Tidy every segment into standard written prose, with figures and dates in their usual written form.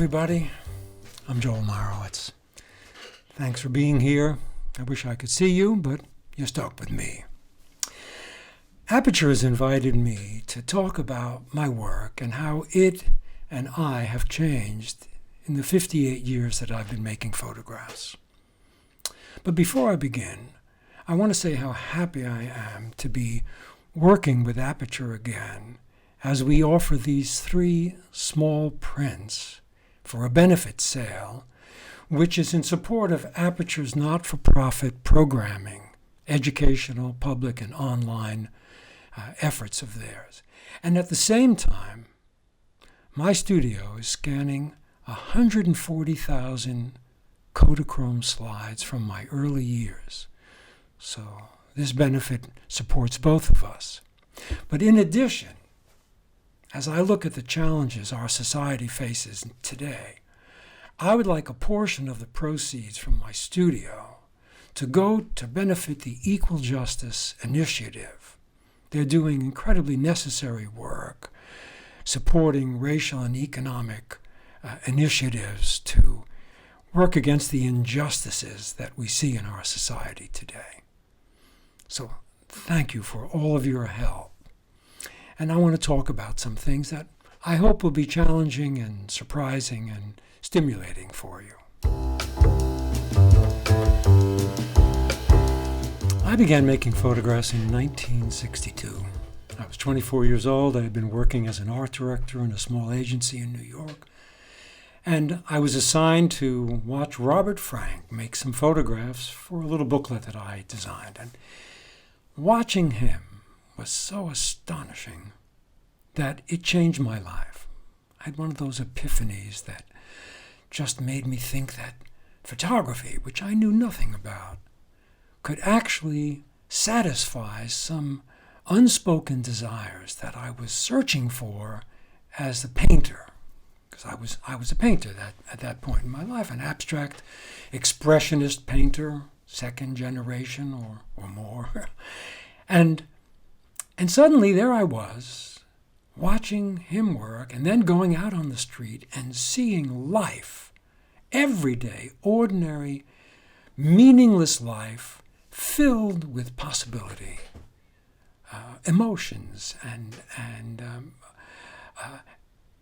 everybody. I'm Joel Meyerowitz. Thanks for being here. I wish I could see you, but you're stuck with me. Aperture has invited me to talk about my work and how it and I have changed in the 58 years that I've been making photographs. But before I begin, I want to say how happy I am to be working with Aperture again as we offer these 3 small prints for a benefit sale, which is in support of Aperture's not-for-profit programming, educational, public, and online efforts of theirs. And at the same time, my studio is scanning 140,000 Kodachrome slides from my early years. So this benefit supports both of us. But in addition, as I look at the challenges our society faces today, I would like a portion of the proceeds from my studio to go to benefit the Equal Justice Initiative. They're doing incredibly necessary work, supporting racial and economic initiatives to work against the injustices that we see in our society today. So thank you for all of your help. And I want to talk about some things that I hope will be challenging and surprising and stimulating for you. I began making photographs in 1962. I was 24 years old. I had been working as an art director in a small agency in New York. And I was assigned to watch Robert Frank make some photographs for a little booklet that I designed. And watching him was so astonishing that it changed my life. I had one of those epiphanies that just made me think that photography, which I knew nothing about, could actually satisfy some unspoken desires that I was searching for as a painter. Because I was a painter at that point in my life, an abstract expressionist painter, second generation or more. And suddenly there I was, watching him work and then going out on the street and seeing life, everyday, ordinary, meaningless life filled with possibility, emotions and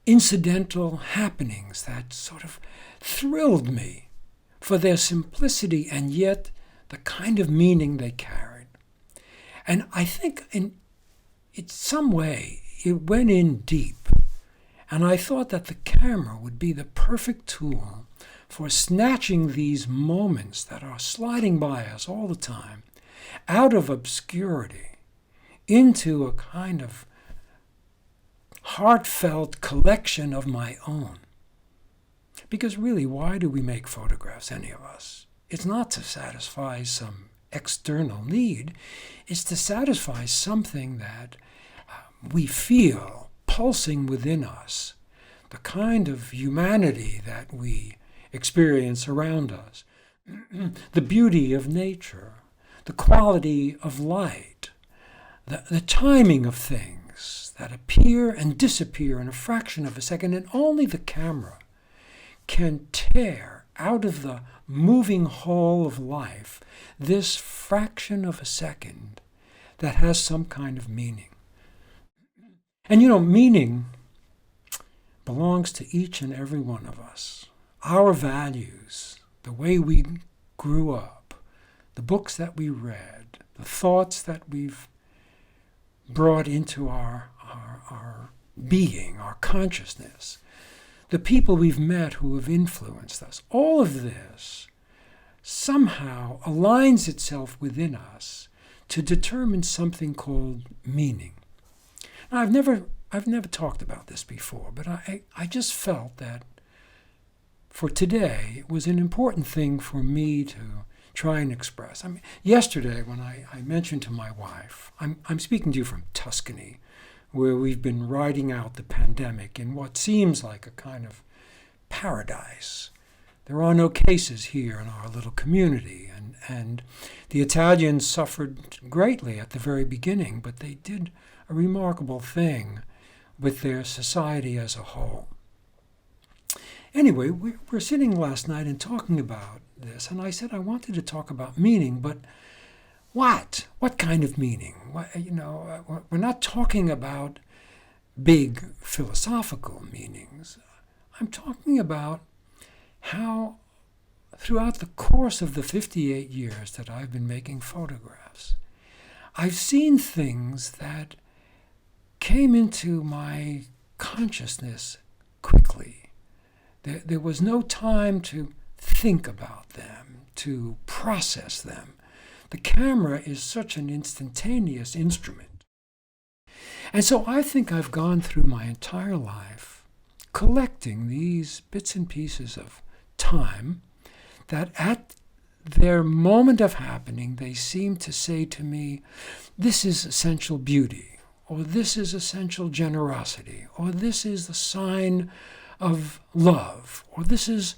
incidental happenings that sort of thrilled me for their simplicity and yet the kind of meaning they carried. And I think in some way it went in deep, and I thought that the camera would be the perfect tool for snatching these moments that are sliding by us all the time out of obscurity into a kind of heartfelt collection of my own. Because really, why do we make photographs, any of us? It's not to satisfy some external need. It's to satisfy something that we feel pulsing within us, the kind of humanity that we experience around us, the beauty of nature, the quality of light, the timing of things that appear and disappear in a fraction of a second, and only the camera can tear out of the moving whole of life this fraction of a second that has some kind of meaning. And meaning belongs to each and every one of us. Our values, the way we grew up, the books that we read, the thoughts that we've brought into our being, our consciousness, the people we've met who have influenced us, all of this somehow aligns itself within us to determine something called meaning. Now, I've never talked about this before, but I just felt that for today it was an important thing for me to try and express. I mean, yesterday when I mentioned to my wife, I'm speaking to you from Tuscany, where we've been riding out the pandemic in what seems like a kind of paradise. There are no cases here in our little community, and the Italians suffered greatly at the very beginning, but they did a remarkable thing with their society as a whole. Anyway, we were sitting last night and talking about this, and I said I wanted to talk about meaning, but what? What kind of meaning? We're not talking about big philosophical meanings. I'm talking about how throughout the course of the 58 years that I've been making photographs, I've seen things that came into my consciousness quickly. There was no time to think about them, to process them. The camera is such an instantaneous instrument. And so I think I've gone through my entire life collecting these bits and pieces of time that at their moment of happening, they seem to say to me, this is essential beauty, or this is essential generosity, or this is the sign of love, or this is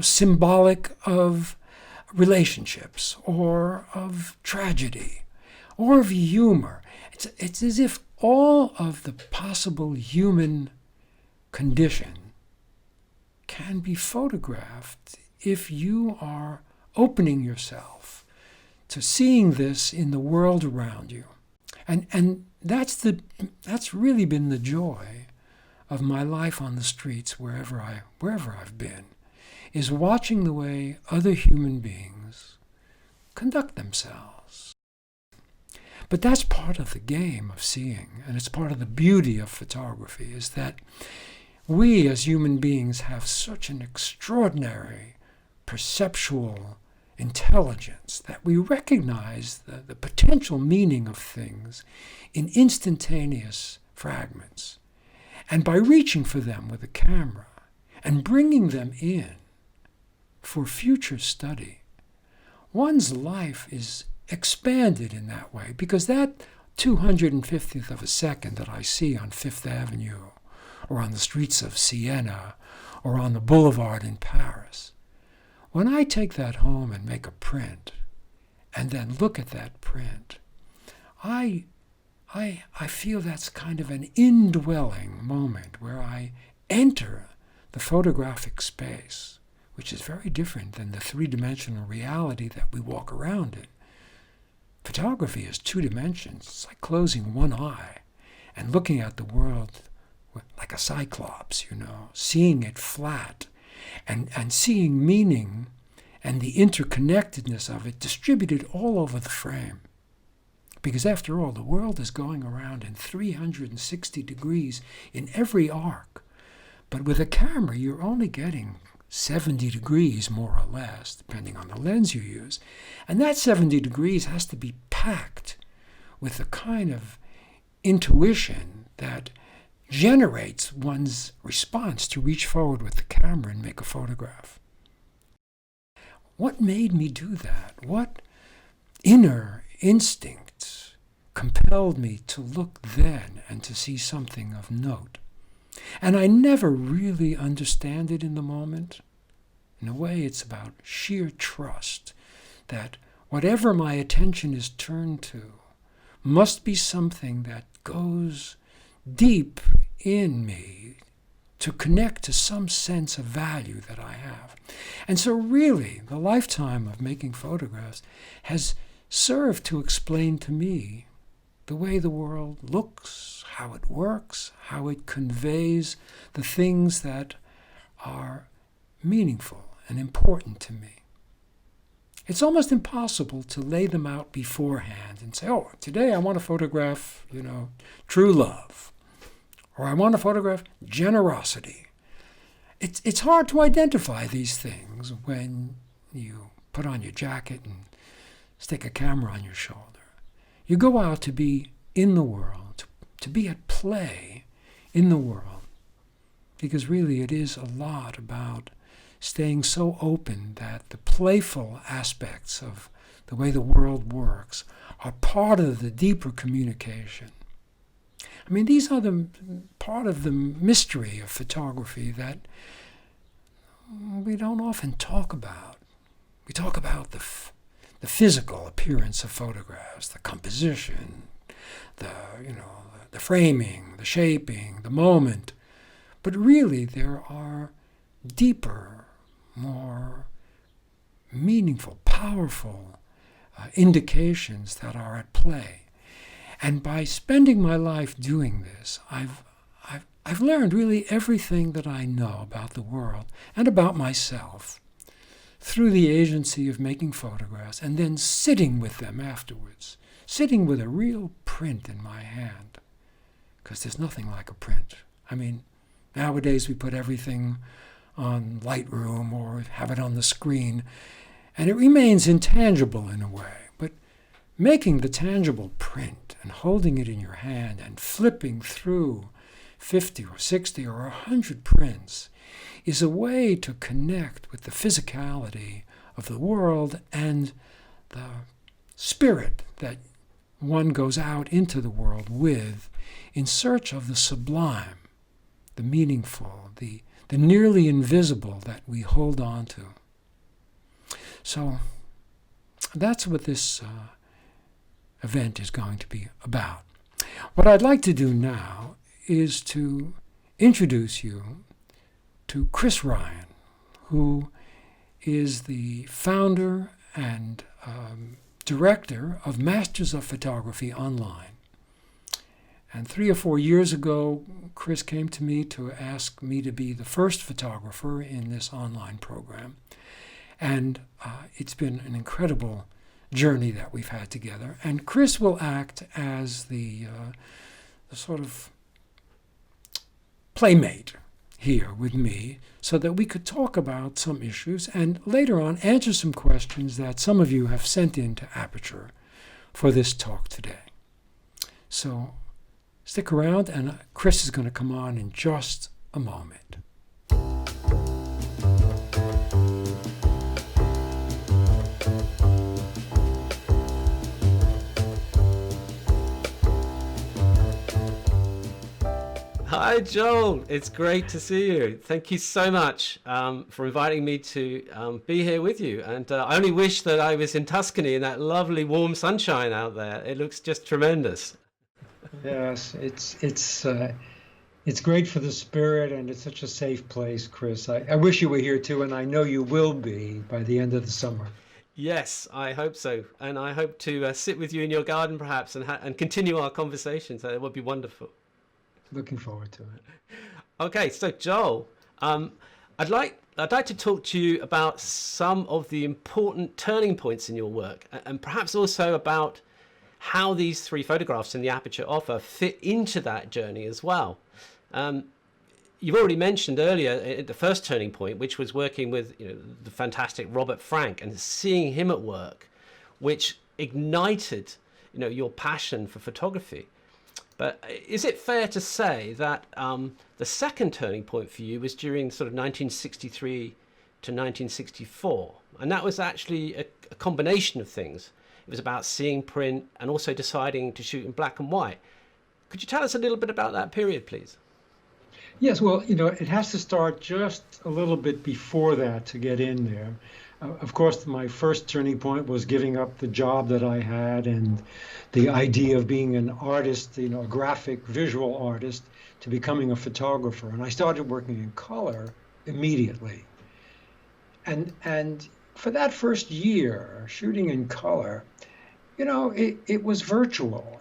symbolic of relationships, or of tragedy, or of humor. It's as if all of the possible human condition can be photographed if you are opening yourself to seeing this in the world around you. And that's really been the joy of my life on the streets wherever I've been, is watching the way other human beings conduct themselves. But that's part of the game of seeing, and it's part of the beauty of photography, is that we as human beings have such an extraordinary perceptual intelligence that we recognize the potential meaning of things in instantaneous fragments. And by reaching for them with a camera and bringing them in for future study, one's life is expanded in that way, because that 250th of a second that I see on Fifth Avenue or on the streets of Siena or on the boulevard in Paris, when I take that home and make a print and then look at that print, I feel that's kind of an indwelling moment where I enter the photographic space, which is very different than the three-dimensional reality that we walk around in. Photography is two dimensions. It's like closing one eye and looking at the world like a cyclops, seeing it flat and seeing meaning and the interconnectedness of it distributed all over the frame. Because after all, the world is going around in 360 degrees in every arc. But with a camera, you're only getting 70 degrees, more or less, depending on the lens you use. And that 70 degrees has to be packed with a kind of intuition that generates one's response to reach forward with the camera and make a photograph. What made me do that? What inner instincts compelled me to look then and to see something of note? And I never really understand it in the moment. In a way, it's about sheer trust that whatever my attention is turned to must be something that goes deep in me to connect to some sense of value that I have. And so really, the lifetime of making photographs has served to explain to me the way the world looks, how it works, how it conveys the things that are meaningful and important to me. It's almost impossible to lay them out beforehand and say, oh, today I want to photograph, true love, or I want to photograph generosity. It's hard to identify these things when you put on your jacket and stick a camera on your shoulder. You go out to be in the world, to be at play in the world, because really it is a lot about staying so open that the playful aspects of the way the world works are part of the deeper communication. I mean, these are the part of the mystery of photography that we don't often talk about. We talk about the physical appearance of photographs, the composition, the framing, the shaping, the moment. But really, there are deeper, more meaningful, powerful indications that are at play. And by spending my life doing this, I've learned really everything that I know about the world and about myself through the agency of making photographs and then sitting with them afterwards, sitting with a real print in my hand, because there's nothing like a print. I mean, nowadays we put everything on Lightroom or have it on the screen, and it remains intangible in a way. But making the tangible print and holding it in your hand and flipping through 50 or 60 or 100 prints is a way to connect with the physicality of the world and the spirit that one goes out into the world with in search of the sublime, the meaningful, the nearly invisible that we hold on to. So that's what this event is going to be about. What I'd like to do now is to introduce you to Chris Ryan, who is the founder and director of Masters of Photography Online. And 3 or 4 years ago, Chris came to me to ask me to be the first photographer in this online program. And it's been an incredible journey that we've had together. And Chris will act as the sort of playmate here with me so that we could talk about some issues and later on answer some questions that some of you have sent in to Aperture for this talk today. So stick around, and Chris is going to come on in just a moment. Hi, Joel. It's great to see you. Thank you so much for inviting me to be here with you. And I only wish that I was in Tuscany in that lovely warm sunshine out there. It looks just tremendous. Yes, it's great for the spirit, and it's such a safe place, Chris. I wish you were here too, and I know you will be by the end of the summer. Yes, I hope so. And I hope to sit with you in your garden perhaps and continue our conversation. So it would be wonderful. Looking forward to it. Okay, so Joel, I'd like to talk to you about some of the important turning points in your work, and perhaps also about how these 3 photographs in the Aperture offer fit into that journey as well. You've already mentioned earlier the first turning point, which was working with the fantastic Robert Frank and seeing him at work, which ignited your passion for photography. But is it fair to say that the second turning point for you was during sort of 1963 to 1964? And that was actually a combination of things. It was about seeing print and also deciding to shoot in black and white. Could you tell us a little bit about that period, please? Yes, well, it has to start just a little bit before that to get in there. Of course, my first turning point was giving up the job that I had and the idea of being an artist, a graphic visual artist, to becoming a photographer. And I started working in color immediately. And for that first year, shooting in color, it was virtual.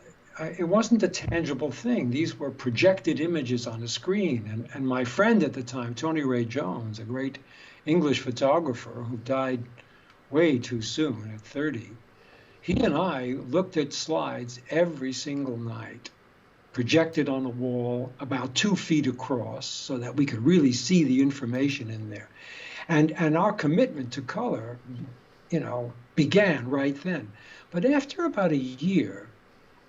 It wasn't a tangible thing. These were projected images on a screen. And my friend at the time, Tony Ray Jones, a great English photographer who died way too soon at 30, he and I looked at slides every single night, projected on a wall about 2 feet across so that we could really see the information in there. And our commitment to color, began right then. But after about a year,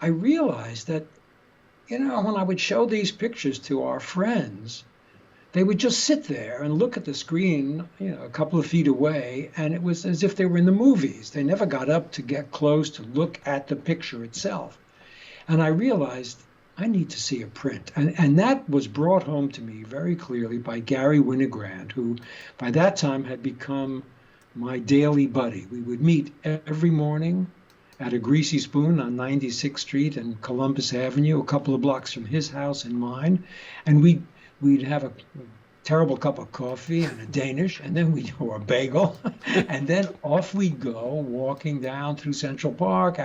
I realized that, when I would show these pictures to our friends, they would just sit there and look at the screen, a couple of feet away, and it was as if they were in the movies. They never got up to get close to look at the picture itself. And I realized I need to see a print. And that was brought home to me very clearly by Gary Winogrand, who by that time had become my daily buddy. We would meet every morning at a Greasy Spoon on 96th Street and Columbus Avenue, a couple of blocks from his house and mine. And we'd have a terrible cup of coffee and a Danish, and then or a bagel, and then off we'd go, walking down through Central Park,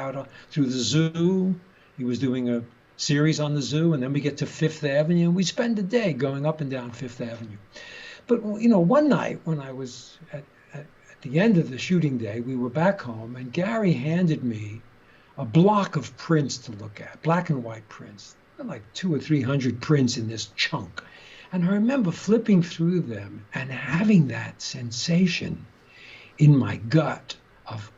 through the zoo. He was doing a series on the zoo, and then we get to Fifth Avenue, and we spend the day going up and down Fifth Avenue. But, one night when I was at the end of the shooting day, we were back home, and Gary handed me a block of prints to look at, black and white prints, like 200 or 300 prints in this chunk. And I remember flipping through them and having that sensation in my gut of,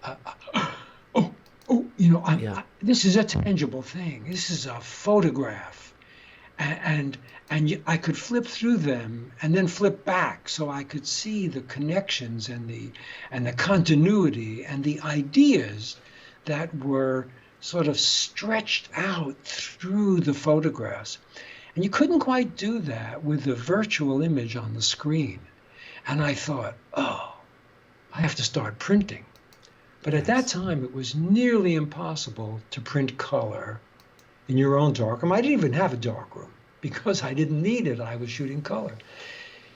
this is a tangible thing. This is a photograph. And I could flip through them and then flip back so I could see the connections and the continuity and the ideas that were sort of stretched out through the photographs. And you couldn't quite do that with the virtual image on the screen. And I thought, I have to start printing. But at that time, it was nearly impossible to print color in your own darkroom. I didn't even have a darkroom because I didn't need it. I was shooting color.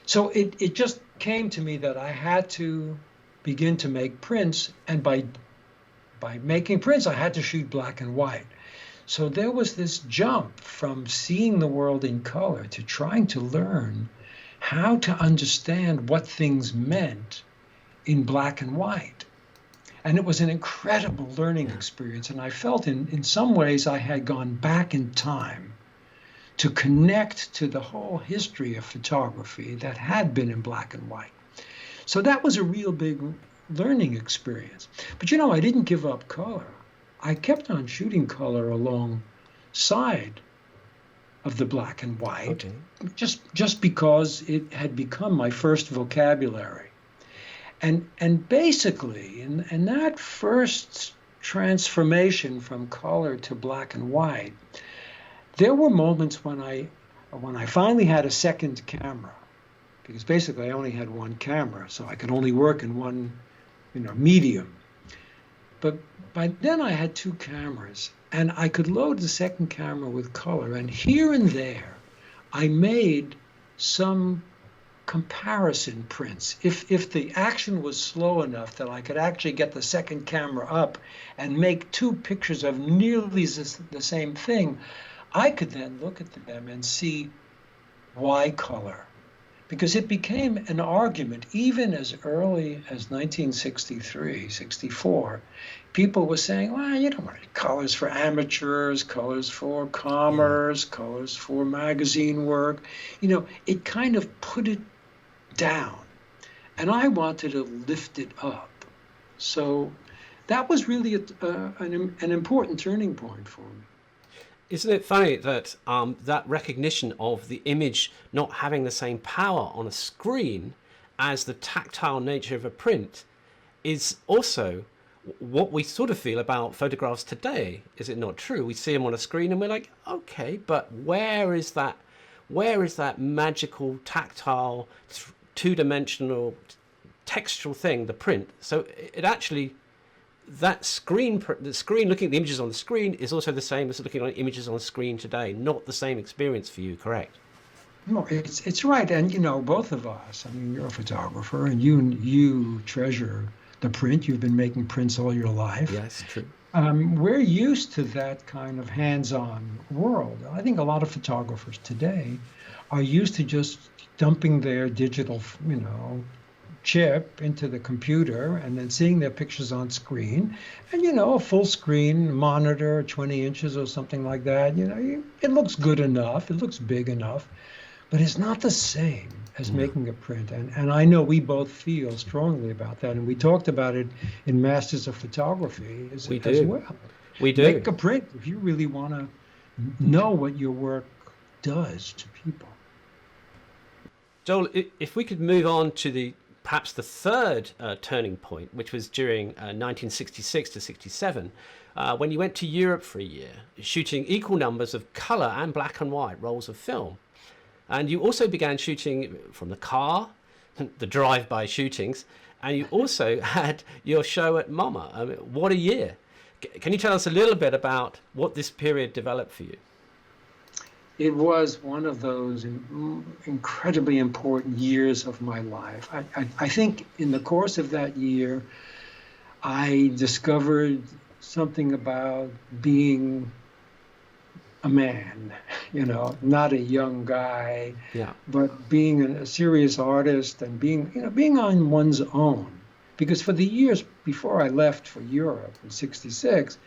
So it just came to me that I had to begin to make prints. And by making prints, I had to shoot black and white. So there was this jump from seeing the world in color to trying to learn how to understand what things meant in black and white. And it was an incredible learning experience. And I felt in some ways I had gone back in time to connect to the whole history of photography that had been in black and white. So that was a real big learning experience. But I didn't give up color. I kept on shooting color alongside of the black and white, just because it had become my first vocabulary. And basically, in that first transformation from color to black and white, there were moments when I finally had a second camera, because basically I only had one camera, so I could only work in one, medium. But by then I had two cameras, and I could load the second camera with color, and here and there I made some comparison prints. If the action was slow enough that I could actually get the second camera up and make two pictures of nearly the same thing, I could then look at them and see why color. Because it became an argument, even as early as 1963, 64, people were saying, well, you don't want colors for amateurs, colors for commerce, colors for magazine work. It kind of put it down. And I wanted to lift it up. So that was really an important turning point for me. Isn't it funny that that recognition of the image not having the same power on a screen as the tactile nature of a print is also what we sort of feel about photographs today? Is it not true? We see them on a screen and we're like, okay, but where is that magical, tactile, two-dimensional, textural thing, the print? So it actually... the screen looking at the images on the screen is also the same as looking at images on the screen today. Not the same experience for you, correct? No, it's right. And, both of us, you're a photographer and you treasure the print. You've been making prints all your life. Yes, true. We're used to that kind of hands-on world. I think a lot of photographers today are used to just dumping their digital, chip into the computer and then seeing their pictures on screen, and a full screen monitor, 20 inches or something like that, it looks good enough, it looks big enough, but it's not the same as making a print. And I know we both feel strongly about that, and we talked about it in Masters of Photography as well. We do. Make a print if you really want to know what your work does to people. Joel, if we could move on to perhaps the third turning point, which was during 1966 to 67, when you went to Europe for a year, shooting equal numbers of colour and black and white rolls of film. And you also began shooting from the car, the drive-by shootings, and you also had your show at MoMA. What a year. Can you tell us a little bit about what this period developed for you? It was one of those incredibly important years of my life. I think in the course of that year, I discovered something about being a man, not a young guy, Yeah. but being a serious artist and being on one's own. Because for the years before I left for Europe in '66,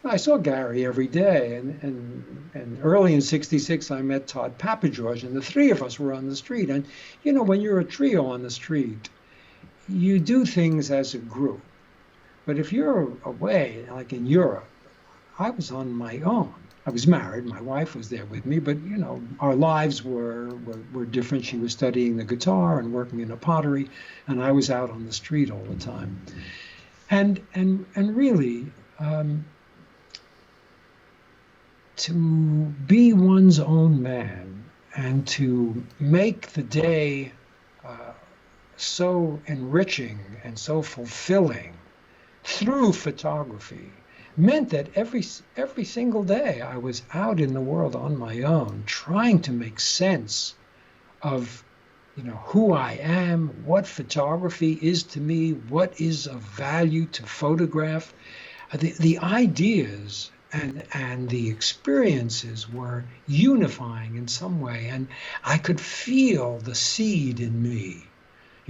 I saw Gary every day, and early in '66 I met Todd Papageorge, and the three of us were on the street. And when you're a trio on the street, you do things as a group. But if you're away, like in Europe, I was on my own. I was married, my wife was there with me, but our lives were different. She was studying the guitar and working in a pottery, and I was out on the street all the time. And really, to be one's own man and to make the day so enriching and so fulfilling through photography meant that every single day I was out in the world on my own, trying to make sense of who I am, what photography is to me, what is of value to photograph. The ideas and the experiences were unifying in some way, and I could feel the seed in me,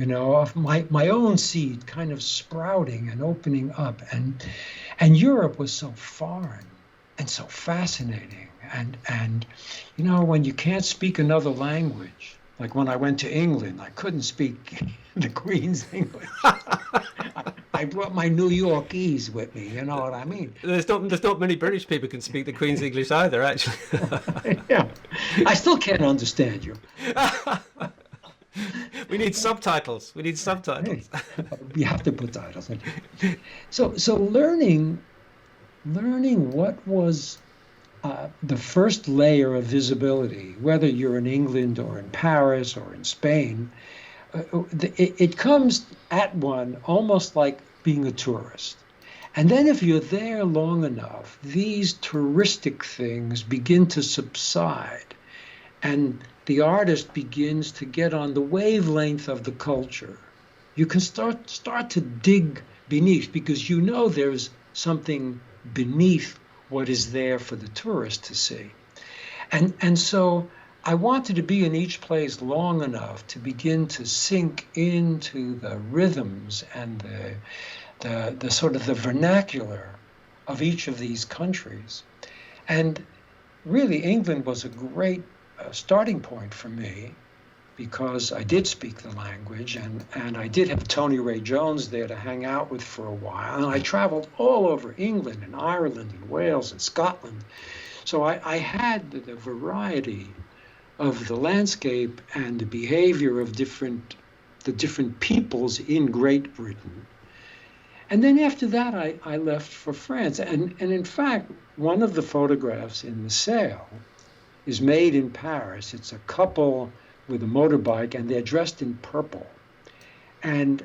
of my own seed kind of sprouting and opening up. And Europe was so foreign and so fascinating. And when you can't speak another language, like when I went to England, I couldn't speak the Queen's English. I brought my New Yorkese with me, you know what I mean? There's not many British people who can speak the Queen's English either, actually. Yeah, I still can't understand you. We need subtitles. We have to put titles in. So learning what was the first layer of visibility, whether you're in England or in Paris or in Spain, it comes at one almost like being a tourist. And then if you're there long enough, these touristic things begin to subside, and the artist begins to get on the wavelength of the culture. You can start to dig beneath, because there's something beneath what is there for the tourist to see. And so I wanted to be in each place long enough to begin to sink into the rhythms and the sort of the vernacular of each of these countries. And really, England was a great starting point for me, because I did speak the language, and I did have Tony Ray Jones there to hang out with for a while. And I traveled all over England and Ireland and Wales and Scotland. So I had the variety of the landscape and the behavior of the different peoples in Great Britain. And then after that, I left for France. And in fact, one of the photographs in the sale is made in Paris. It's a couple with a motorbike, and they're dressed in purple. And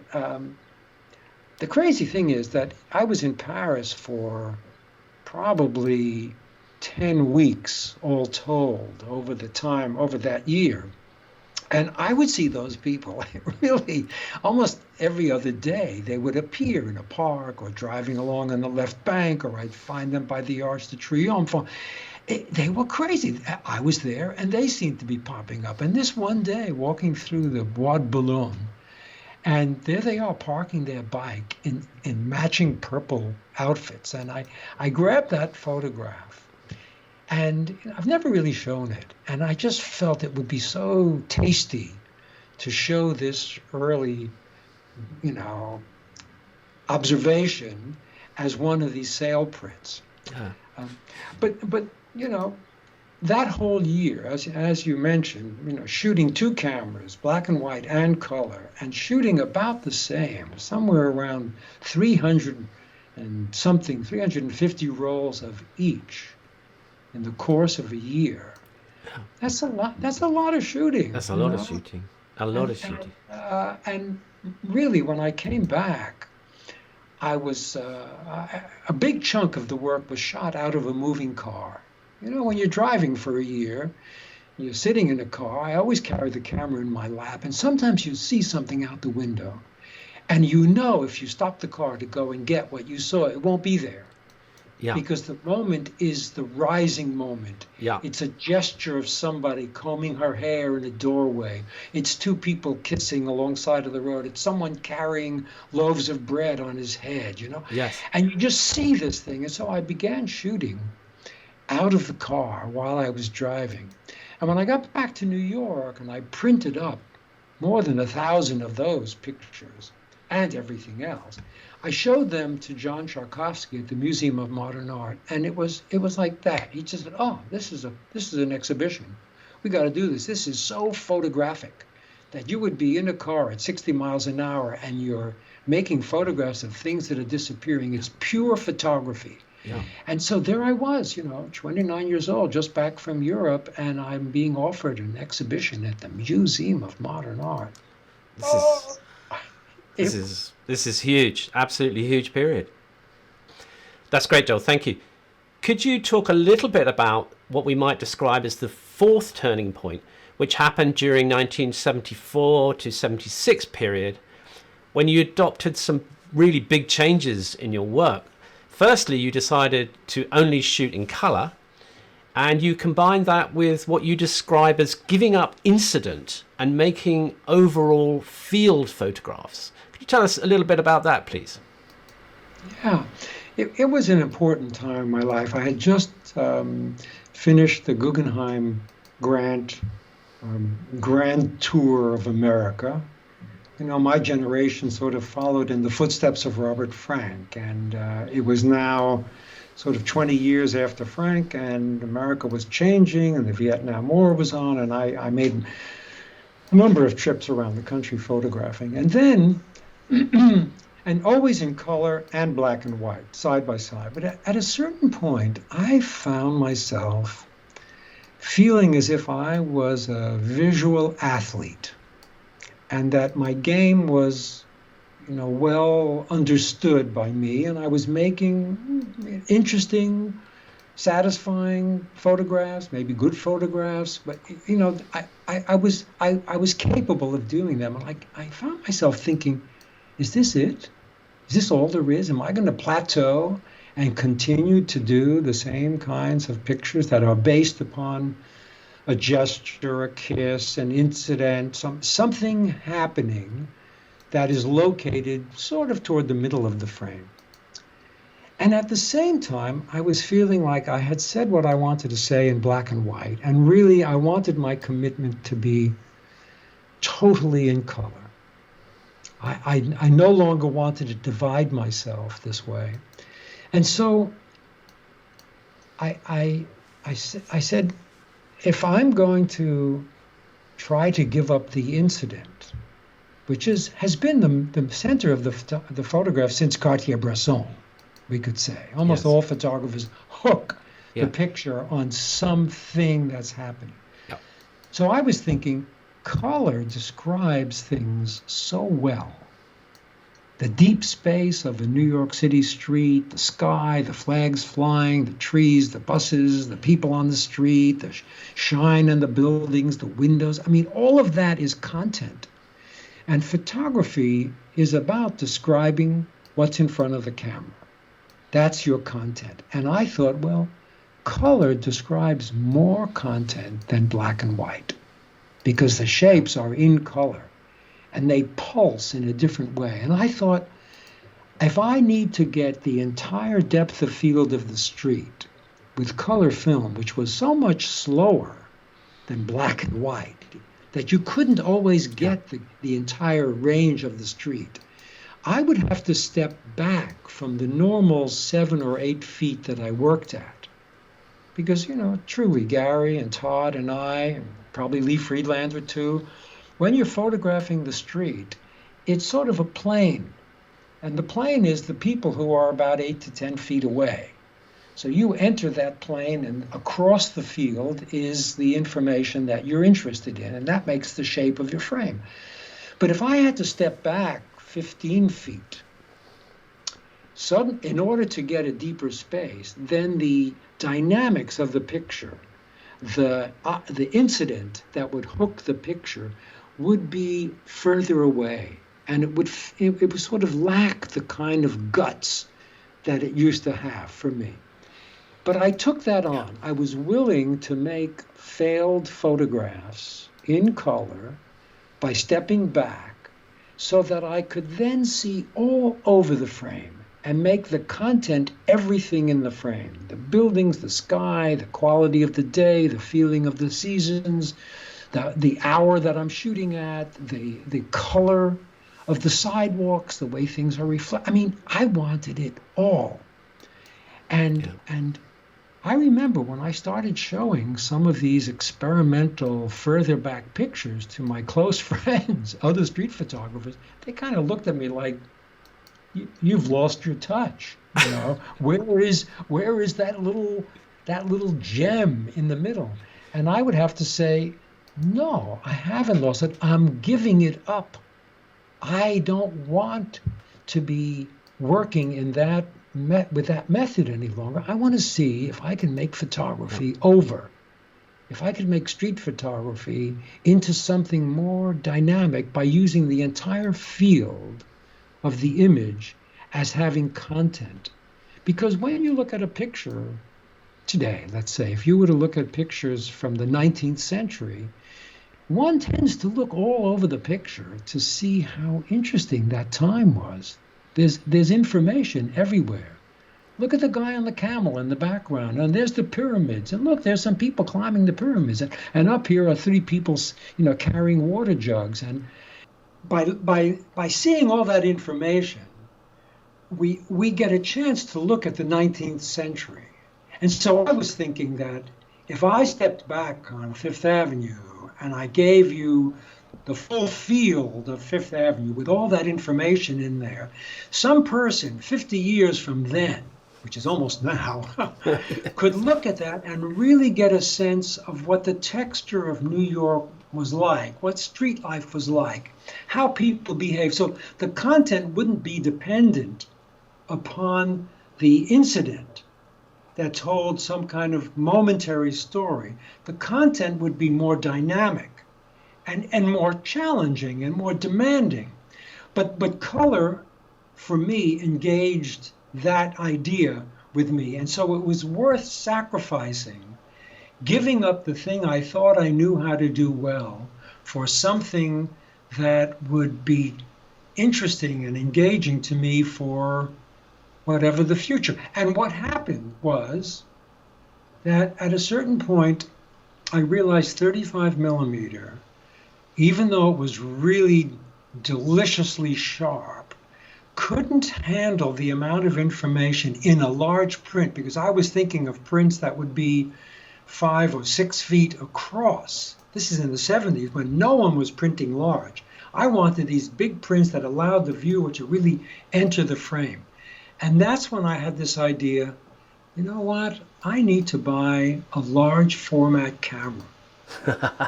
the crazy thing is that I was in Paris for probably 10 weeks, all told, over that year. And I would see those people really almost every other day. They would appear in a park or driving along on the left bank, or I'd find them by the Arc de Triomphe. They were crazy. I was there, and they seemed to be popping up. And this one day, walking through the Bois de Boulogne, and there they are parking their bike in matching purple outfits. And I grabbed that photograph, and I've never really shown it. And I just felt it would be so tasty to show this early, observation as one of these sale prints. But that whole year, as you mentioned, shooting two cameras, black and white and color, and shooting about the same, somewhere around 350 rolls of each in the course of a year. That's a lot. That's a lot of shooting. That's a lot of shooting. And really, when I came back, I was a big chunk of the work was shot out of a moving car. You know, when you're driving for a year, you're sitting in a car, I always carry the camera in my lap, and sometimes you see something out the window, and you know if you stop the car to go and get what you saw, it won't be there. Yeah. Because the moment is the rising moment. Yeah. It's a gesture of somebody combing her hair in a doorway. It's two people kissing alongside of the road. It's someone carrying loaves of bread on his head, you know? Yes. And you just see this thing. And so I began shooting out of the car while I was driving. And when I got back to New York and I printed up more than 1,000 of those pictures and everything else, I showed them to John Charkovsky at the Museum of Modern Art, and it was like that. He just said, "Oh, this is an exhibition. We got to do this. This is so photographic that you would be in a car at 60 miles an hour and you're making photographs of things that are disappearing. It's pure photography." Yeah. And so there I was, 29 years old, just back from Europe, and I'm being offered an exhibition at the Museum of Modern Art. This is huge, absolutely huge period. That's great, Joel. Thank you. Could you talk a little bit about what we might describe as the fourth turning point, which happened during 1974 to 76 period, when you adopted some really big changes in your work? Firstly, you decided to only shoot in color, and you combined that with what you describe as giving up incident and making overall field photographs. Could you tell us a little bit about that, please? Yeah, it was an important time in my life. I had just finished the Guggenheim Grand Tour of America. My generation sort of followed in the footsteps of Robert Frank, and it was now sort of 20 years after Frank, and America was changing, and the Vietnam War was on, and I made a number of trips around the country photographing. And then, and always in color and black and white, side by side. But at a certain point, I found myself feeling as if I was a visual athlete, and that my game was well understood by me, and I was making interesting, satisfying photographs, maybe good photographs, but I was capable of doing them. And I found myself thinking, is this it? Is this all there is? Am I going to plateau and continue to do the same kinds of pictures that are based upon a gesture, a kiss, an incident, something happening that is located sort of toward the middle of the frame? And at the same time, I was feeling like I had said what I wanted to say in black and white, and really I wanted my commitment to be totally in color. I no longer wanted to divide myself this way. And so I said, if I'm going to try to give up the incident, which has been the center of the photograph since Cartier-Bresson, we could say. Almost all photographers hook the picture on something that's happening. Yep. So I was thinking, color describes things so well. The deep space of a New York City street, the sky, the flags flying, the trees, the buses, the people on the street, the shine in the buildings, the windows. I mean, all of that is content. And photography is about describing what's in front of the camera. That's your content. And I thought, well, color describes more content than black and white, because the shapes are in color and they pulse in a different way. And I thought, if I need to get the entire depth of field of the street with color film, which was so much slower than black and white, that you couldn't always get the entire range of the street, I would have to step back from the normal 7 or 8 feet that I worked at. Because, truly, Gary and Todd and I, and probably Lee Friedlander too, when you're photographing the street, it's sort of a plane. And the plane is the people who are about 8 to 10 feet away. So you enter that plane, and across the field is the information that you're interested in, and that makes the shape of your frame. But if I had to step back 15 feet, in order to get a deeper space, then the dynamics of the picture, the incident that would hook the picture would be further away, and it would sort of lack the kind of guts that it used to have for me. But I took that on. I was willing to make failed photographs in color by stepping back so that I could then see all over the frame and make the content everything in the frame. The buildings, the sky, the quality of the day, the feeling of the seasons, the hour that I'm shooting at, the color of the sidewalks, the way things are reflected. I mean, I wanted it all. And I remember when I started showing some of these experimental further back pictures to my close friends, other street photographers, they kind of looked at me like, you've lost your touch. You know, where is that little gem in the middle? And I would have to say, no, I haven't lost it. I'm giving it up. I don't want to be working in that with that method any longer. I want to see if I can make photography over. If I could make street photography into something more dynamic by using the entire field of the image as having content. Because when you look at a picture today, let's say, if you were to look at pictures from the 19th century, one tends to look all over the picture to see how interesting that time was. There's information everywhere. Look at the guy on the camel in the background, and there's the pyramids, and look, there's some people climbing the pyramids, and up here are 3 people, carrying water jugs. And by seeing all that information, we get a chance to look at the 19th century. And so I was thinking that if I stepped back on Fifth Avenue and I gave you the full field of Fifth Avenue with all that information in there, some person 50 years from then, which is almost now, could look at that and really get a sense of what the texture of New York was like, what street life was like, how people behave. So the content wouldn't be dependent upon the incident that told some kind of momentary story. The content would be more dynamic and more challenging and more demanding. But color, for me, engaged that idea with me. And so it was worth sacrificing, giving up the thing I thought I knew how to do well for something that would be interesting and engaging to me for whatever the future. And what happened was that at a certain point, I realized 35 millimeter, even though it was really deliciously sharp, couldn't handle the amount of information in a large print, because I was thinking of prints that would be 5 or 6 feet across. This is in the 70s when no one was printing large. I wanted these big prints that allowed the viewer to really enter the frame. And that's when I had this idea, you know what, I need to buy a large format camera,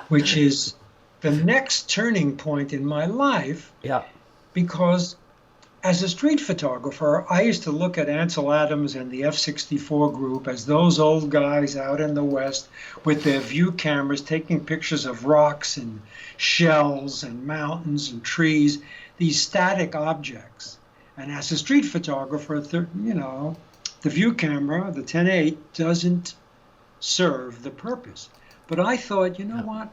which is the next turning point in my life. Yeah. Because as a street photographer, I used to look at Ansel Adams and the F-64 group as those old guys out in the West with their view cameras taking pictures of rocks and shells and mountains and trees, these static objects. And as a street photographer, the view camera, the 10-8, doesn't serve the purpose. But I thought, you know what?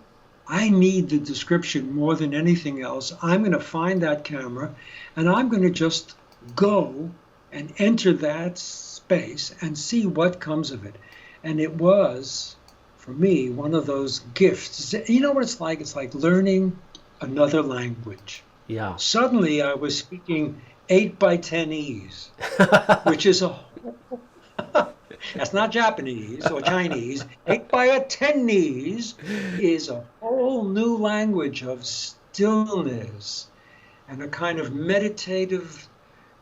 I need the description more than anything else. I'm going to find that camera, and I'm going to just go and enter that space and see what comes of it. And it was, for me, one of those gifts. You know what it's like? It's like learning another language. Yeah. Suddenly I was speaking 8x10-ese, which is that's not Japanese or Chinese. 8x10-ese is a whole new language of stillness and a kind of meditative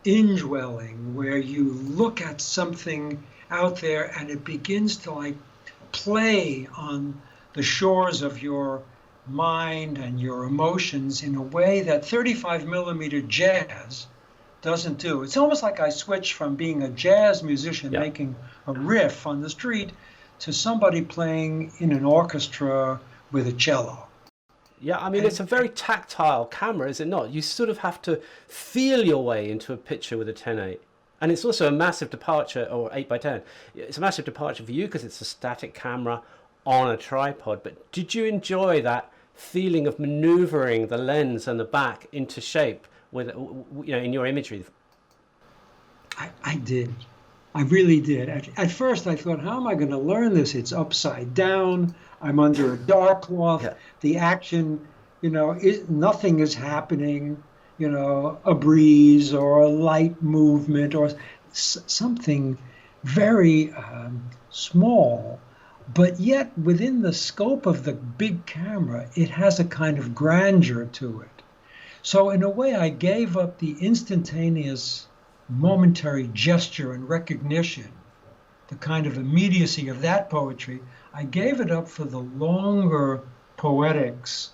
indwelling where you look at something out there and it begins to like play on the shores of your mind and your emotions in a way that 35 millimeter jazz doesn't do. It's almost like I switched from being a jazz musician Yeah. making a riff on the street to somebody playing in an orchestra with a cello. Yeah, I mean, it's a very tactile camera, is it not? You sort of have to feel your way into a picture with a 10.8. And it's also a massive departure, or 8x10. It's a massive departure for you because it's a static camera on a tripod. But did you enjoy that feeling of maneuvering the lens and the back into shape with, in your imagery? I did. I really did. At first, I thought, how am I going to learn this? It's upside down. I'm under a dark cloth. Yeah. The action, nothing is happening. A breeze or a light movement or something very small. But yet, within the scope of the big camera, it has a kind of grandeur to it. So in a way, I gave up the instantaneous momentary gesture and recognition, the kind of immediacy of that poetry. I gave it up for the longer poetics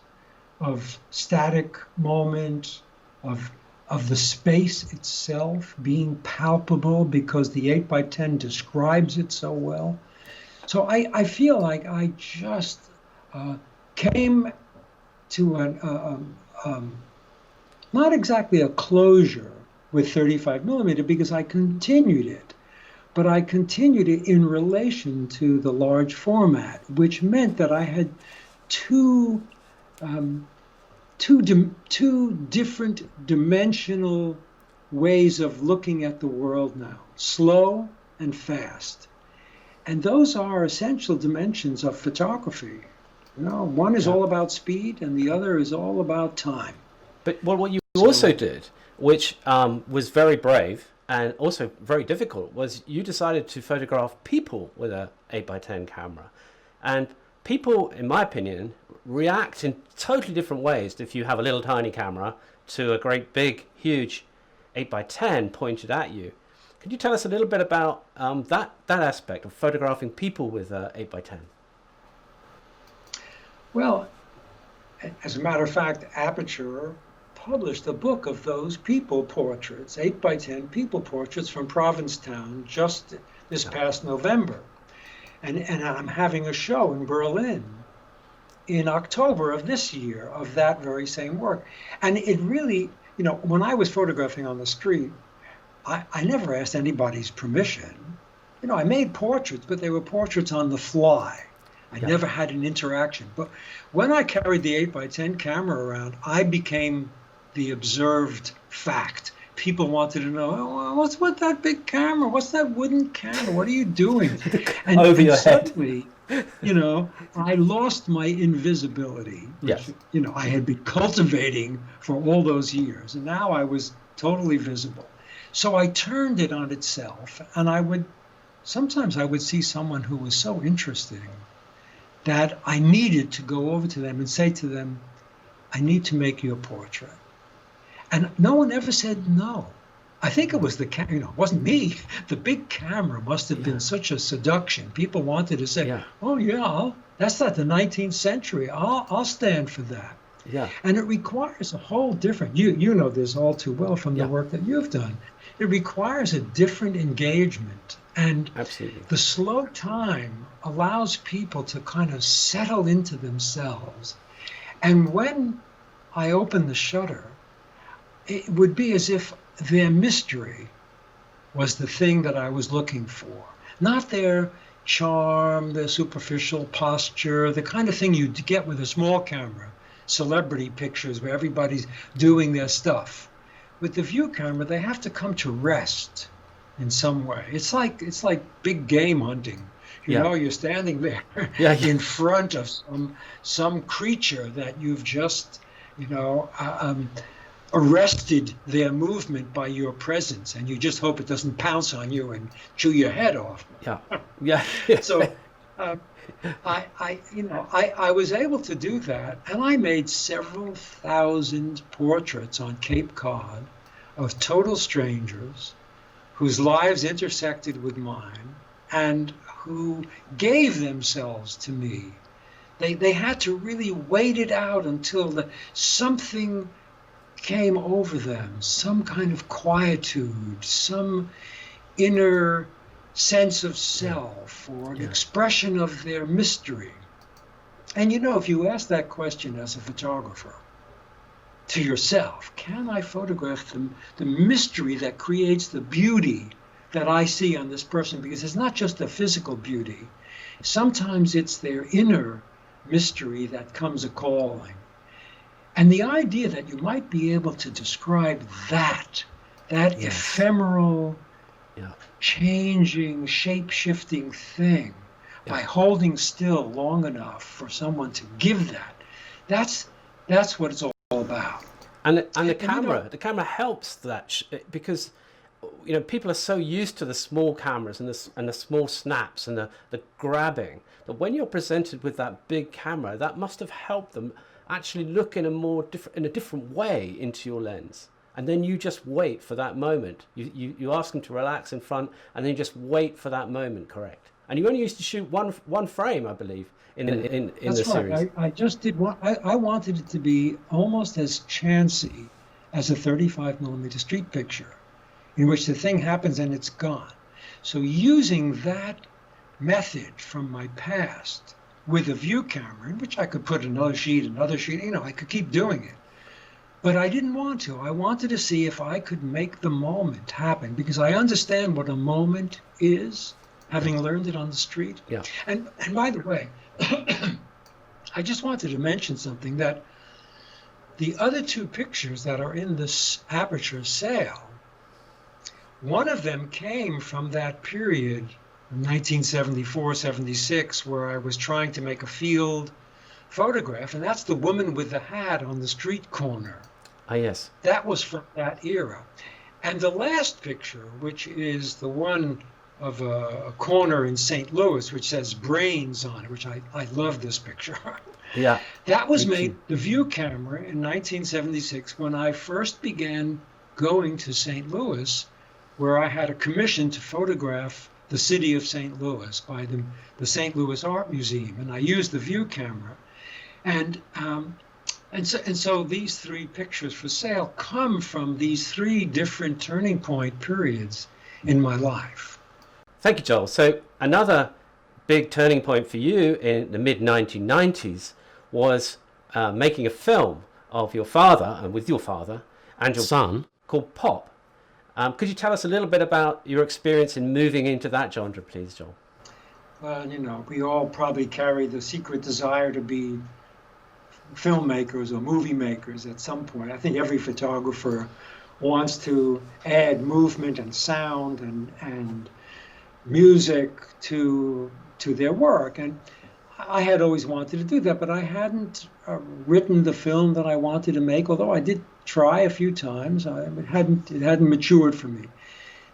of static moment, of the space itself being palpable because the 8x10 describes it so well. So I feel like I just came to not exactly a closure with 35 millimeter because I continued it, but I continued it in relation to the large format, which meant that I had two different dimensional ways of looking at the world now, slow and fast. And those are essential dimensions of photography. One is all about speed and the other is all about time. But what you also did, which was very brave and also very difficult, was you decided to photograph people with a 8x10 camera. And people, in my opinion, react in totally different ways if you have a little tiny camera to a great big, huge 8x10 pointed at you. Could you tell us a little bit about that aspect of photographing people with 8x10? Well, as a matter of fact, Aperture published a book of those people portraits, 8x10 people portraits from Provincetown just this past November. And I'm having a show in Berlin in October of this year of that very same work. And it really, when I was photographing on the street, I never asked anybody's permission. I made portraits, but they were portraits on the fly. I never had an interaction. But when I carried the 8x10 camera around, I became the observed fact. People wanted to know, what's with that big camera? What's that wooden camera? What are you doing? And, Over your suddenly, I lost my invisibility, which, I had been cultivating for all those years. And now I was totally visible. So I turned it on itself, and sometimes I would see someone who was so interesting that I needed to go over to them and say to them, I need to make you a portrait. And no one ever said no. I think it was it wasn't me. The big camera must have been such a seduction. People wanted to say, that's not the 19th century. I'll stand for that. Yeah. And it requires a whole different, you know this all too well from the work that you've done. It requires a different engagement. And absolutely, the slow time allows people to kind of settle into themselves. And when I open the shutter, it would be as if their mystery was the thing that I was looking for. Not their charm, their superficial posture, the kind of thing you get with a small camera, celebrity pictures where everybody's doing their stuff. With the view camera, they have to come to rest in some way. It's like big game hunting. You're standing there in front of some creature that you've just, arrested their movement by your presence, and you just hope it doesn't pounce on you and chew your head off. So I was able to do that, and I made several thousand portraits on Cape Cod of total strangers whose lives intersected with mine and who gave themselves to me. They had to really wait it out until something came over them, some kind of quietude, some inner sense of self, or an expression of their mystery. And if you ask that question as a photographer to yourself, can I photograph the mystery that creates the beauty that I see on this person? Because it's not just the physical beauty. Sometimes it's their inner mystery that comes a-calling. And the idea that you might be able to describe that ephemeral, changing, shape-shifting thing by holding still long enough for someone to give that's what it's all about. And the camera helps that because people are so used to the small cameras and the small snaps and the grabbing, that when you're presented with that big camera, that must have helped them actually look in a different way into your lens. And then you just wait for that moment. You ask them to relax in front, and then you just wait for that moment, correct? And you only used to shoot one frame, I believe, in the series. I just did one. I wanted it to be almost as chancy as a 35mm street picture, in which the thing happens and it's gone. So using that method from my past with a view camera, in which I could put another sheet, I could keep doing it. But I didn't want to. I wanted to see if I could make the moment happen, because I understand what a moment is, having learned it on the street. Yeah. And by the way, I just wanted to mention something, that the other two pictures that are in this Aperture sale, one of them came from that period, 1974, 76, where I was trying to make a field photograph, and that's the woman with the hat on the street corner. Ah, yes. That was from that era. And the last picture, which is the one of a corner in St. Louis, which says brains on it, which I love this picture. Yeah. That was made, the view camera, in 1976, when I first began going to St. Louis, where I had a commission to photograph the city of St. Louis by the St. Louis Art Museum, and I used the view camera. And so these three pictures for sale come from these three different turning point periods in my life. Thank you, Joel. So another big turning point for you in the mid-1990s was making a film of your father, and with your father and your son, called Pop. Could you tell us a little bit about your experience in moving into that genre, please, Joel? Well, we all probably carry the secret desire to be filmmakers or movie makers at some point. I think every photographer wants to add movement and sound and music to their work. And I had always wanted to do that, but I hadn't written the film that I wanted to make, although I did try a few times. It hadn't matured for me.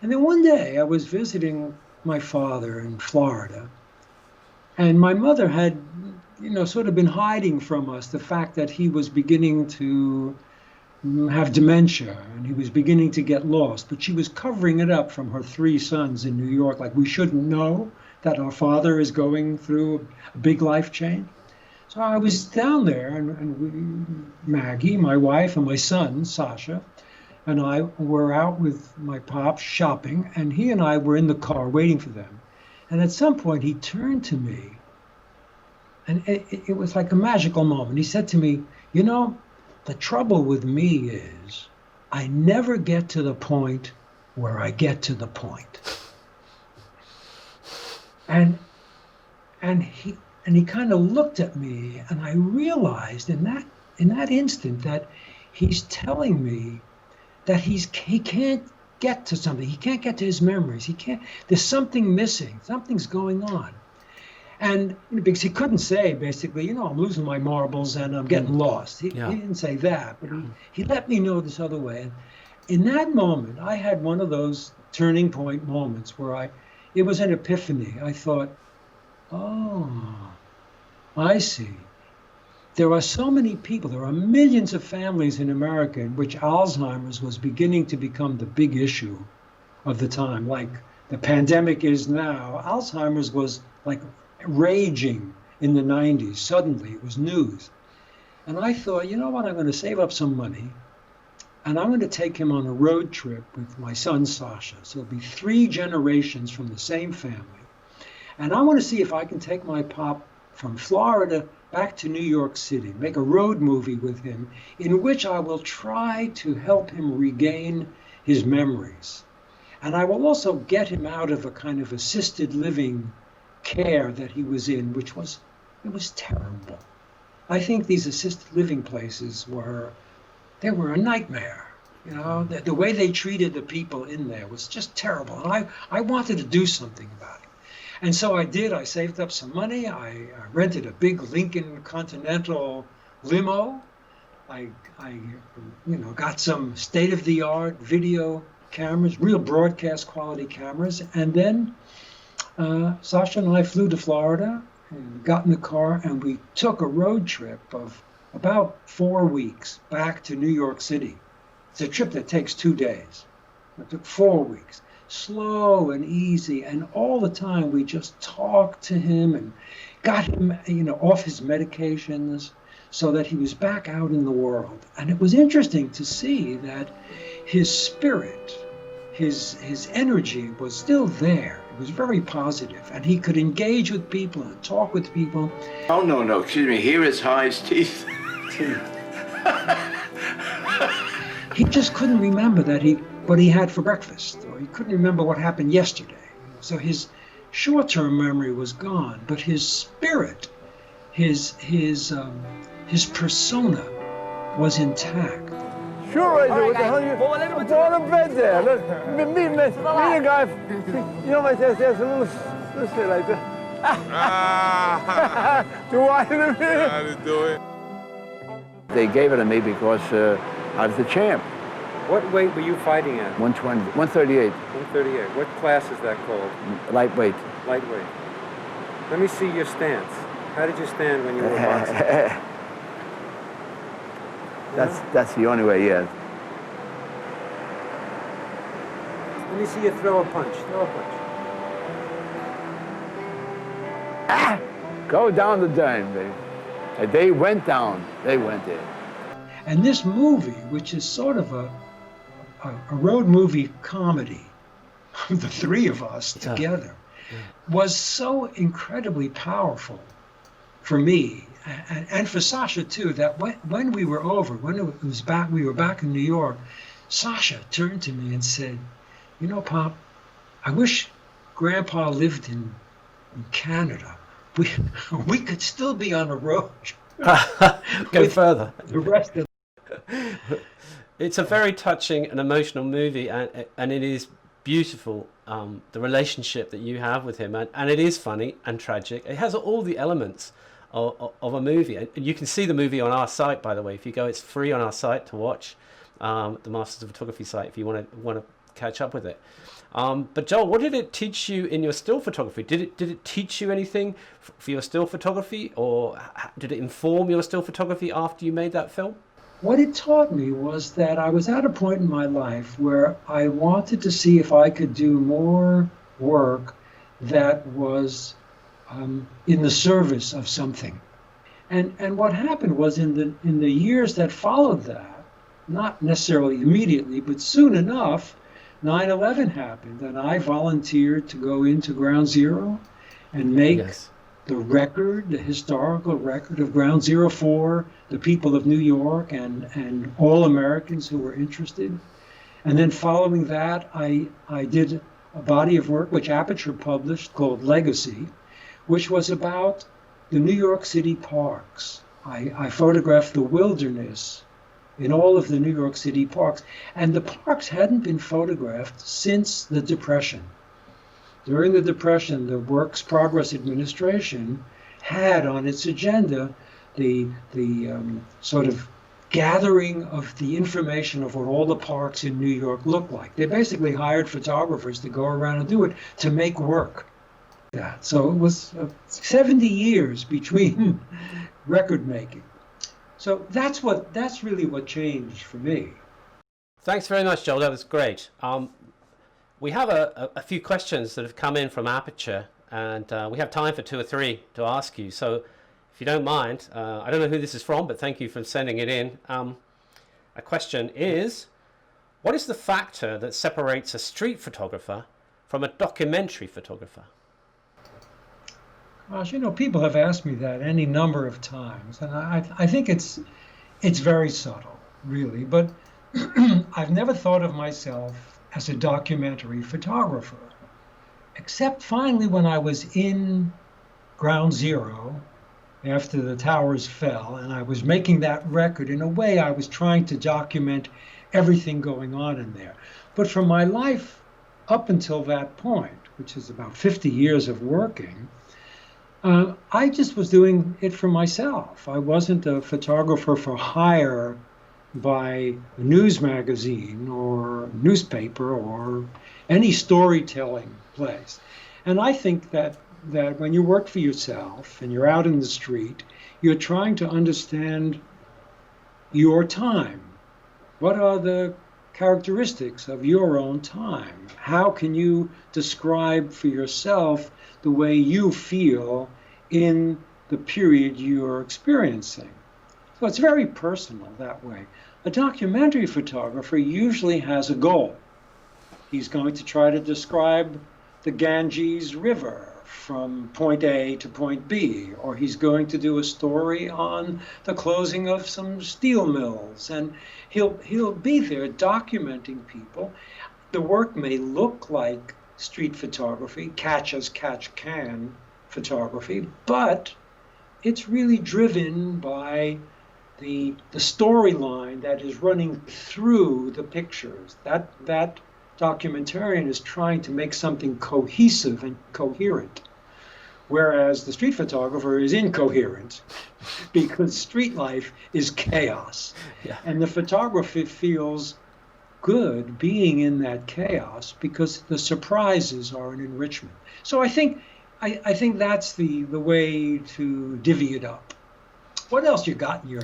And then one day I was visiting my father in Florida, and my mother had sort of been hiding from us the fact that he was beginning to have dementia and he was beginning to get lost, but she was covering it up from her three sons in New York, like we shouldn't know that our father is going through a big life change. So I was down there, and Maggie, my wife, and my son, Sasha, and I were out with my pops shopping, and he and I were in the car waiting for them. And at some point he turned to me, and it was like a magical moment. He said to me, the trouble with me is I never get to the point where I get to the point. And he kind of looked at me, and I realized in that instant that he's telling me that he can't get to something. He can't get to his memories. There's something missing. Something's going on. And because he couldn't say, basically, I'm losing my marbles and I'm getting lost. He didn't say that, but he let me know this other way. And in that moment, I had one of those turning point moments where it was an epiphany. I thought, oh, I see. There are so many people, there are millions of families in America in which Alzheimer's was beginning to become the big issue of the time. Like the pandemic is now, Alzheimer's was like raging in the 90s. Suddenly it was news. And I thought, I'm going to save up some money And I'm going to take him on a road trip with my son, Sasha. So it'll be 3 generations from the same family. And I want to see if I can take my pop from Florida back to New York City, make a road movie with him in which I will try to help him regain his memories. And I will also get him out of a kind of assisted living care that he was in, which was, it was terrible. I think these assisted living places were a nightmare. You know, the way they treated the people in there was just terrible. And I wanted to do something about it. And so I did. I saved up some money. I rented a big Lincoln Continental limo. I got some state-of-the-art video cameras, real broadcast quality cameras. And then Sasha and I flew to Florida and got in the car, and we took a road trip of about 4 weeks back to New York City. It's a trip that takes 2 days. It took 4 weeks. Slow and easy, and all the time we just talked to him and got him, off his medications so that he was back out in the world. And it was interesting to see that his spirit, his energy was still there. It was very positive, and he could engage with people and talk with people. Oh, no, excuse me. Here is High's teeth. He just couldn't remember what he had for breakfast, or he couldn't remember what happened yesterday. So his short-term memory was gone, but his spirit, his persona was intact. Sure I do. What the hell you? Fall in bed there. Look, me and the guy. There's a little shit like that. Do I do it? They gave it to me because I was the champ. What weight were you fighting at? 120, 138. 138. What class is that called? Lightweight. Lightweight. Let me see your stance. How did you stand when you were boxing? That's the only way, yeah. Let me see you throw a punch. Throw a punch. Go down the dime, baby. And they went down. They went there. And this movie, which is sort of a road movie comedy, the 3 of us together, was so incredibly powerful for me and for Sasha too, that when we were over, when it was back, we were back in New York, Sasha turned to me and said, Pop, I wish Grandpa lived in Canada. We could still be on the road. Go further. The rest of It's a very touching and emotional movie, and it is beautiful, the relationship that you have with him, and it is funny and tragic. It has all the elements of a movie, and you can see the movie on our site, by the way. If you go, it's free on our site to watch, the Masters of Photography site, if you want to catch up with it. But Joel, what did it teach you in your still photography? Did it teach you anything for your still photography, or did it inform your still photography after you made that film? What it taught me was that I was at a point in my life where I wanted to see if I could do more work that was in the service of something. And what happened was in the years that followed that, not necessarily immediately, but soon enough, 9/11 happened, and I volunteered to go into Ground Zero and make the record, the historical record of Ground Zero for the people of New York and all Americans who were interested. And then following that, I did a body of work which Aperture published called Legacy, which was about the New York City parks. I photographed the wilderness in all of the New York City parks. And the parks hadn't been photographed since the Depression. During the Depression, the Works Progress Administration had on its agenda the sort of gathering of the information of what all the parks in New York looked like. They basically hired photographers to go around and do it, to make work. So it was 70 years between record making. So that's really what changed for me. Thanks very much, Joel. That was great. We have a few questions that have come in from Aperture, and we have time for 2 or 3 to ask you. So if you don't mind, I don't know who this is from, but thank you for sending it in. A question is, What is the factor that separates a street photographer from a documentary photographer? Gosh, people have asked me that any number of times, and I think it's very subtle, really. But I've never thought of myself as a documentary photographer, except finally when I was in Ground Zero after the towers fell, and I was making that record. In a way, I was trying to document everything going on in there. But for my life up until that point, which is about 50 years of working, I just was doing it for myself. I wasn't a photographer for hire by a news magazine or newspaper or any storytelling place. And I think that when you work for yourself and you're out in the street, you're trying to understand your time. What are the characteristics of your own time? How can you describe for yourself the way you feel in the period you're experiencing? So it's very personal that way. A documentary photographer usually has a goal. He's going to try to describe the Ganges River from point A to point B, or he's going to do a story on the closing of some steel mills, and he'll be there documenting people. The work may look like street photography, catch as catch can photography, but it's really driven by the storyline that is running through the pictures. That documentarian is trying to make something cohesive and coherent, whereas the street photographer is incoherent because street life is chaos. Yeah. And the photography feels good being in that chaos because the surprises are an enrichment. So I think that's the way to divvy it up. What else you got in your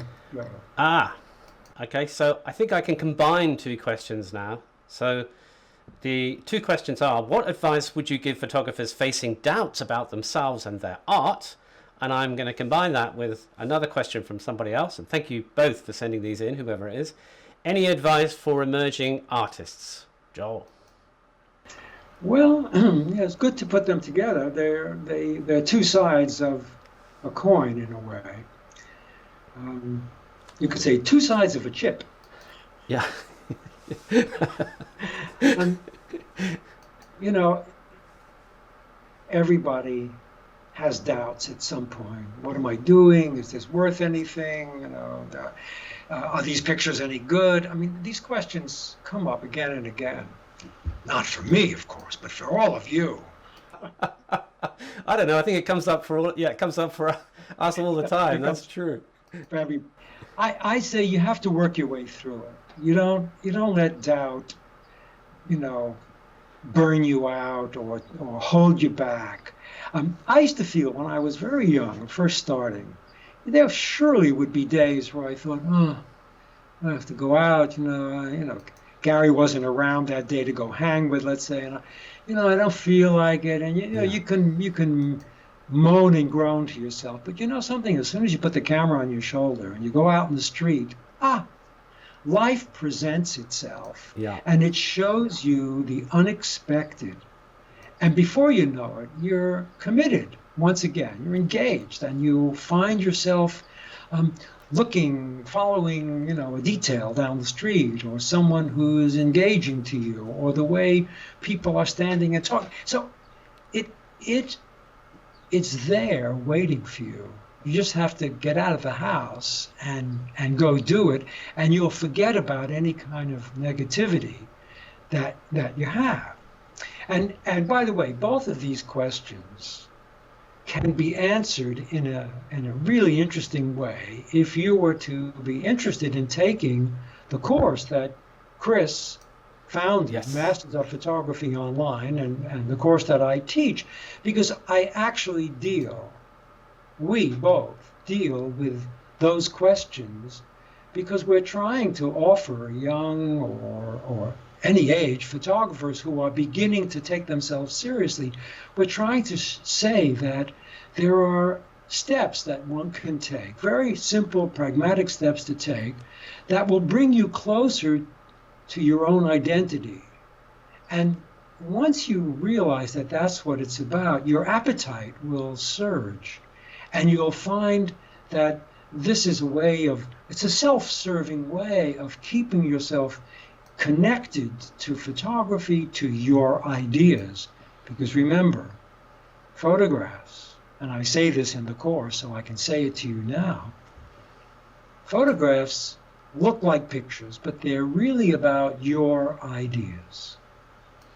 okay, so I think I can combine two questions now. So the two questions are, what advice would you give photographers facing doubts about themselves and their art? And I'm going to combine that with another question from somebody else. And thank you both for sending these in, whoever it is. Any advice for emerging artists? Joel. Well, yeah, it's good to put them together. They're two sides of a coin in a way. You could say two sides of a chip. Yeah. Everybody has doubts at some point. What am I doing? Is this worth anything? Are these pictures any good? I mean, these questions come up again and again. Not for me, of course, but for all of you. I don't know. I think it comes up for us all the time. That's true. I say you have to work your way through it. You don't let doubt, burn you out or hold you back. I used to feel when I was very young, first starting, there surely would be days where I thought, I have to go out. Gary wasn't around that day to go hang with, let's say, and I don't feel like it. And you can moan and groan to yourself, but something, as soon as you put the camera on your shoulder and you go out in the street, life presents itself, and it shows you the unexpected, and before you know it, you're committed once again. You're engaged, and you find yourself following a detail down the street, or someone who is engaging to you, or the way people are standing and talking. So it's there waiting for you. You just have to get out of the house and go do it, and you'll forget about any kind of negativity that you have. And by the way, both of these questions can be answered in a really interesting way if you were to be interested in taking the course that Chris founded, Masters of Photography Online, and the course that I teach, because I actually we both deal with those questions, because we're trying to offer young or any age photographers who are beginning to take themselves seriously. We're trying to say that there are steps that one can take, very simple, pragmatic steps to take, that will bring you closer to your own identity. And once you realize that that's what it's about, your appetite will surge. And you'll find that this is a way of, it's a self-serving way of keeping yourself connected to photography, to your ideas. Because remember, photographs, and I say this in the course so I can say it to you now, photographs look like pictures, but they're really about your ideas.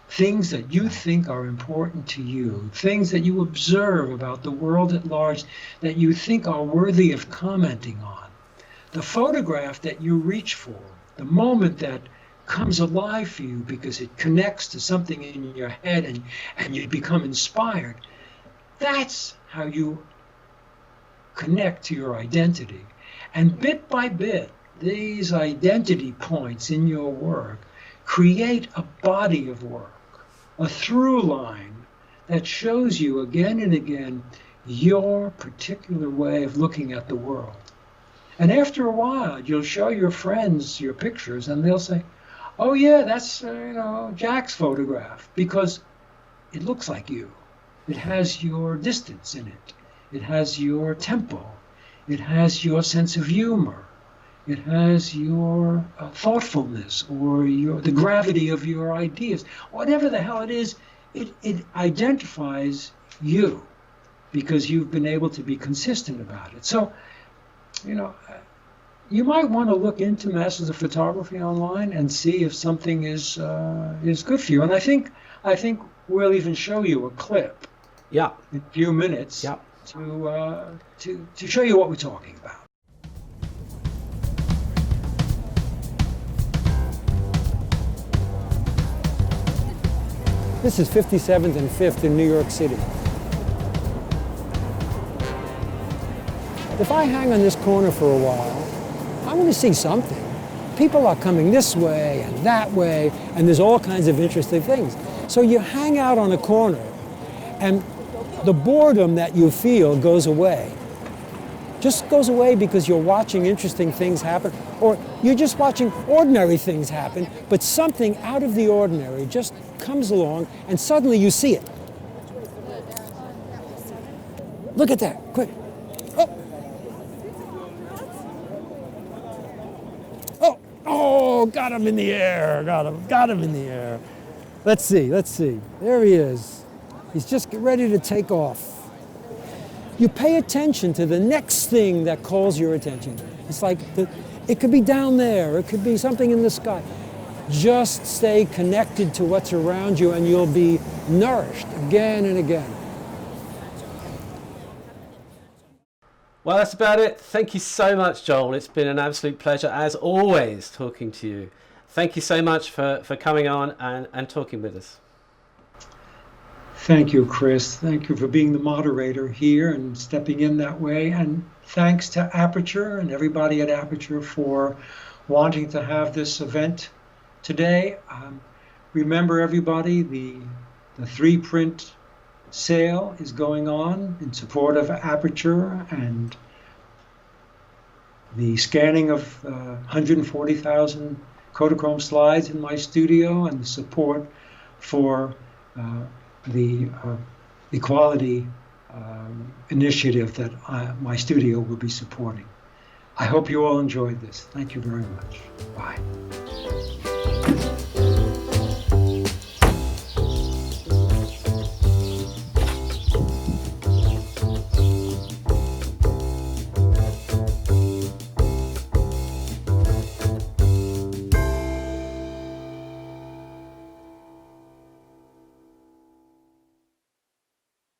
Things that you think are important to you, things that you observe about the world at large that you think are worthy of commenting on. The photograph that you reach for, the moment that comes alive for you because it connects to something in your head and you become inspired, that's how you connect to your identity. And bit by bit, these identity points in your work create a body of work, a through line that shows you again and again your particular way of looking at the world. And after a while, you'll show your friends your pictures and they'll say, oh yeah, that's Jack's photograph, because it looks like you. It has your distance in it. It has your tempo. It has your sense of humor. It has your thoughtfulness or the gravity of your ideas. Whatever the hell it is, it identifies you because you've been able to be consistent about it. So, you might want to look into Masters of Photography online and see if something is good for you. And I think we'll even show you a clip. Yeah. In a few minutes. Yeah. To show you what we're talking about. This is 57th and 5th in New York City. If I hang on this corner for a while, I want to see something. People are coming this way and that way, and there's all kinds of interesting things. So you hang out on a corner, and the boredom that you feel goes away. Just goes away because you're watching interesting things happen, or you're just watching ordinary things happen, but something out of the ordinary just comes along and suddenly you see it. Look at that, quick. Oh, got him in the air, got him in the air. Let's see, there he is. He's just ready to take off. You pay attention to the next thing that calls your attention. It's like, it could be down there, it could be something in the sky. Just stay connected to what's around you and you'll be nourished again and again. Well, that's about it. Thank you so much, Joel. It's been an absolute pleasure, as always, talking to you. Thank you so much for coming on and talking with us. Thank you, Chris. Thank you for being the moderator here and stepping in that way. And thanks to Aperture and everybody at Aperture for wanting to have this event today. Remember, everybody, the 3-print sale is going on in support of Aperture, and the scanning of 140,000 Kodachrome slides in my studio, and the support for the equality initiative that my studio will be supporting. I hope you all enjoyed this. Thank you very much. Bye.